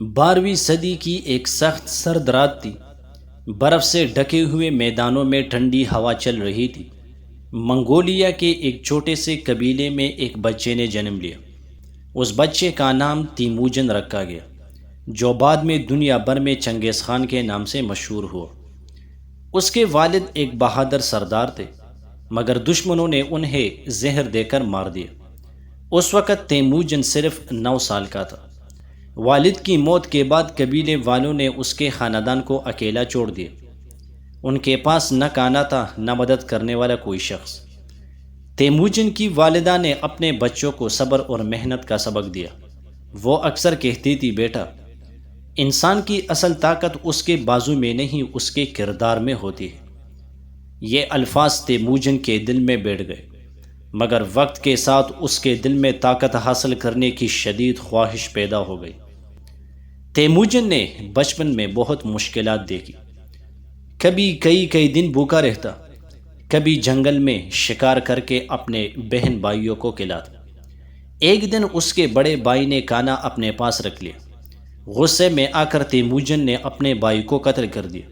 12ویں صدی کی ایک سخت سرد رات تھی۔ برف سے ڈھکے ہوئے میدانوں میں ٹھنڈی ہوا چل رہی تھی۔ منگولیا کے ایک چھوٹے سے قبیلے میں ایک بچے نے جنم لیا۔ اس بچے کا نام تیموجن رکھا گیا، جو بعد میں دنیا بھر میں چنگیز خان کے نام سے مشہور ہوا۔ اس کے والد ایک بہادر سردار تھے، مگر دشمنوں نے انہیں زہر دے کر مار دیا۔ اس وقت تیموجن صرف 9 سال کا تھا۔ والد کی موت کے بعد قبیلے والوں نے اس کے خاندان کو اکیلا چھوڑ دیا۔ ان کے پاس نہ کانا تھا، نہ مدد کرنے والا کوئی شخص۔ تیموجن کی والدہ نے اپنے بچوں کو صبر اور محنت کا سبق دیا۔ وہ اکثر کہتی تھی، بیٹا، انسان کی اصل طاقت اس کے بازو میں نہیں، اس کے کردار میں ہوتی ہے۔ یہ الفاظ تیموجن کے دل میں بیٹھ گئے، مگر وقت کے ساتھ اس کے دل میں طاقت حاصل کرنے کی شدید خواہش پیدا ہو گئی۔ تیموجن نے بچپن میں بہت مشکلات دیکھی۔ کبھی کئی دن بھوکا رہتا، کبھی جنگل میں شکار کر کے اپنے بہن بھائیوں کو کھلاتا۔ ایک دن اس کے بڑے بھائی نے کانا اپنے پاس رکھ لیا۔ غصے میں آ کر تیموجن نے اپنے بھائی کو قتل کر دیا۔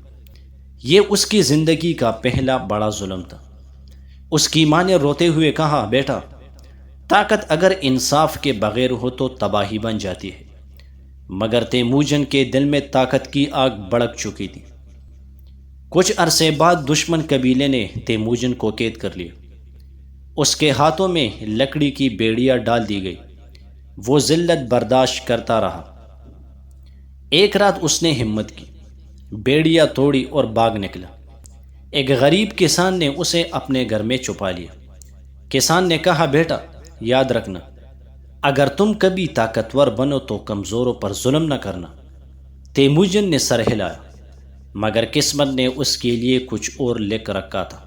یہ اس کی زندگی کا پہلا بڑا ظلم تھا۔ اس کی ماں نے روتے ہوئے کہا، بیٹا، طاقت اگر انصاف کے بغیر ہو تو تباہی بن جاتی ہے۔ مگر تیموجن کے دل میں طاقت کی آگ بھڑک چکی تھی۔ کچھ عرصے بعد دشمن قبیلے نے تیموجن کو قید کر لیا۔ اس کے ہاتھوں میں لکڑی کی بیڑیاں ڈال دی گئی۔ وہ ذلت برداشت کرتا رہا۔ ایک رات اس نے ہمت کی، بیڑیاں توڑی اور بھاگ نکلا۔ ایک غریب کسان نے اسے اپنے گھر میں چھپا لیا۔ کسان نے کہا، بیٹا، یاد رکھنا، اگر تم کبھی طاقتور بنو تو کمزوروں پر ظلم نہ کرنا۔ تیموجن نے سر ہلایا، مگر قسمت نے اس کے لیے کچھ اور لکھ رکھا تھا۔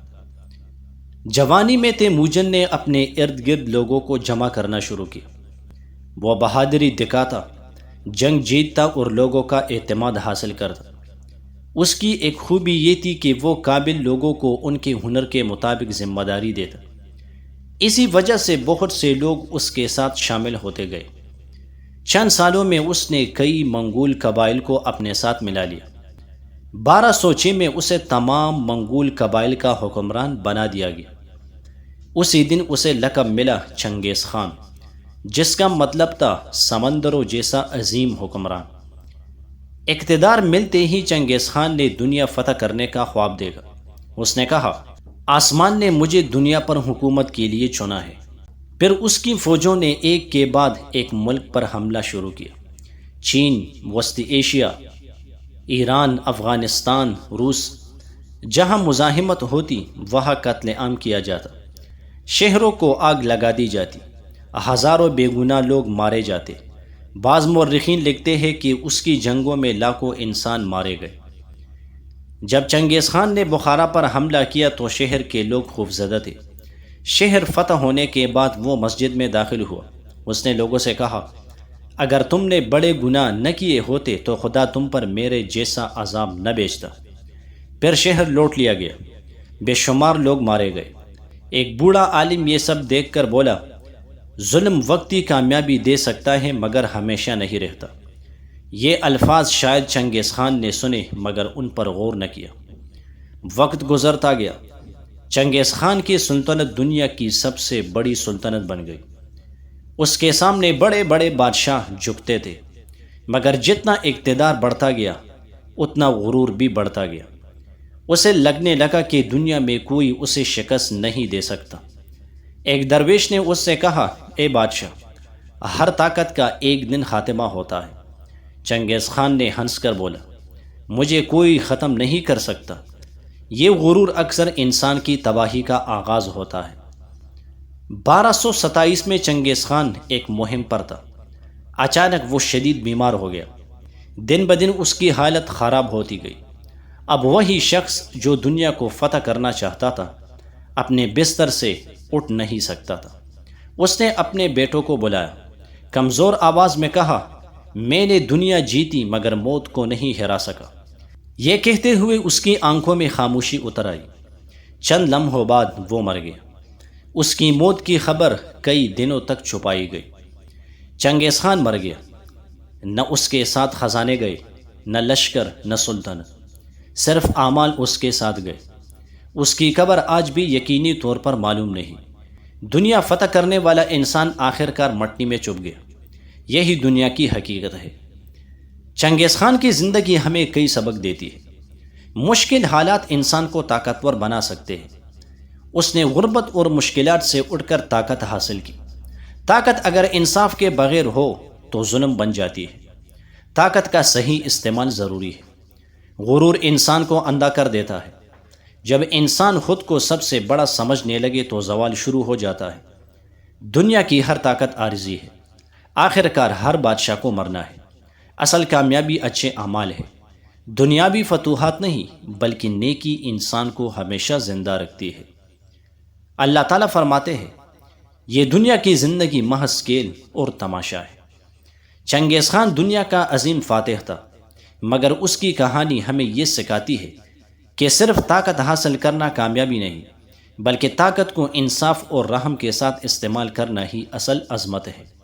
جوانی میں تیموجن نے اپنے ارد گرد لوگوں کو جمع کرنا شروع کیا۔ وہ بہادری دکھاتا، جنگ جیتتا اور لوگوں کا اعتماد حاصل کرتا۔ اس کی ایک خوبی یہ تھی کہ وہ قابل لوگوں کو ان کے ہنر کے مطابق ذمہ داری دیتا۔ اسی وجہ سے بہت سے لوگ اس کے ساتھ شامل ہوتے گئے۔ چند سالوں میں اس نے کئی منگول قبائل کو اپنے ساتھ ملا لیا۔ 1206 میں اسے تمام منگول قبائل کا حکمران بنا دیا گیا۔ اسی دن اسے لقب ملا چنگیز خان، جس کا مطلب تھا سمندروں جیسا عظیم حکمران۔ اقتدار ملتے ہی چنگیز خان نے دنیا فتح کرنے کا خواب دیکھا۔ اس نے کہا، آسمان نے مجھے دنیا پر حکومت کے لیے چنا ہے۔ پھر اس کی فوجوں نے ایک کے بعد ایک ملک پر حملہ شروع کیا۔ چین، وسطی ایشیا، ایران، افغانستان، روس۔ جہاں مزاحمت ہوتی وہاں قتل عام کیا جاتا، شہروں کو آگ لگا دی جاتی، ہزاروں بے گناہ لوگ مارے جاتے۔ بعض مورخین لکھتے ہیں کہ اس کی جنگوں میں لاکھوں انسان مارے گئے۔ جب چنگیز خان نے بخارا پر حملہ کیا تو شہر کے لوگ خوفزدہ تھے۔ شہر فتح ہونے کے بعد وہ مسجد میں داخل ہوا۔ اس نے لوگوں سے کہا، اگر تم نے بڑے گناہ نہ کیے ہوتے تو خدا تم پر میرے جیسا عذاب نہ بھیجتا۔ پھر شہر لوٹ لیا گیا، بے شمار لوگ مارے گئے۔ ایک بوڑھا عالم یہ سب دیکھ کر بولا، ظلم وقتی کامیابی دے سکتا ہے مگر ہمیشہ نہیں رہتا۔ یہ الفاظ شاید چنگیز خان نے سنے مگر ان پر غور نہ کیا۔ وقت گزرتا گیا۔ چنگیز خان کی سلطنت دنیا کی سب سے بڑی سلطنت بن گئی۔ اس کے سامنے بڑے بڑے بادشاہ جھکتے تھے، مگر جتنا اقتدار بڑھتا گیا اتنا غرور بھی بڑھتا گیا۔ اسے لگنے لگا کہ دنیا میں کوئی اسے شکست نہیں دے سکتا۔ ایک درویش نے اس سے کہا، اے بادشاہ، ہر طاقت کا ایک دن خاتمہ ہوتا ہے۔ چنگیز خان نے ہنس کر بولا، مجھے کوئی ختم نہیں کر سکتا۔ یہ غرور اکثر انسان کی تباہی کا آغاز ہوتا ہے۔ 1227 میں چنگیز خان ایک مہم پر تھا۔ اچانک وہ شدید بیمار ہو گیا۔ دن بدن اس کی حالت خراب ہوتی گئی۔ اب وہی شخص جو دنیا کو فتح کرنا چاہتا تھا اپنے بستر سے اٹھ نہیں سکتا تھا۔ اس نے اپنے بیٹوں کو بلایا، کمزور آواز میں کہا، میں نے دنیا جیتی مگر موت کو نہیں ہرا سکا۔ یہ کہتے ہوئے اس کی آنکھوں میں خاموشی اتر آئی۔ چند لمحوں بعد وہ مر گیا۔ اس کی موت کی خبر کئی دنوں تک چھپائی گئی۔ چنگیز خان مر گیا، نہ اس کے ساتھ خزانے گئے، نہ لشکر، نہ سلطنت، صرف اعمال اس کے ساتھ گئے۔ اس کی قبر آج بھی یقینی طور پر معلوم نہیں۔ دنیا فتح کرنے والا انسان آخر کار مٹی میں چپ گیا۔ یہی دنیا کی حقیقت ہے۔ چنگیز خان کی زندگی ہمیں کئی سبق دیتی ہے۔ مشکل حالات انسان کو طاقتور بنا سکتے ہیں۔ اس نے غربت اور مشکلات سے اٹھ کر طاقت حاصل کی۔ طاقت اگر انصاف کے بغیر ہو تو ظلم بن جاتی ہے۔ طاقت کا صحیح استعمال ضروری ہے۔ غرور انسان کو اندھا کر دیتا ہے۔ جب انسان خود کو سب سے بڑا سمجھنے لگے تو زوال شروع ہو جاتا ہے۔ دنیا کی ہر طاقت عارضی ہے۔ آخر کار ہر بادشاہ کو مرنا ہے۔ اصل کامیابی اچھے اعمال ہے۔ دنیاوی فتوحات نہیں بلکہ نیکی انسان کو ہمیشہ زندہ رکھتی ہے۔ اللہ تعالیٰ فرماتے ہیں، یہ دنیا کی زندگی محض کھیل اور تماشا ہے۔ چنگیز خان دنیا کا عظیم فاتح تھا، مگر اس کی کہانی ہمیں یہ سکھاتی ہے کہ صرف طاقت حاصل کرنا کامیابی نہیں، بلکہ طاقت کو انصاف اور رحم کے ساتھ استعمال کرنا ہی اصل عظمت ہے۔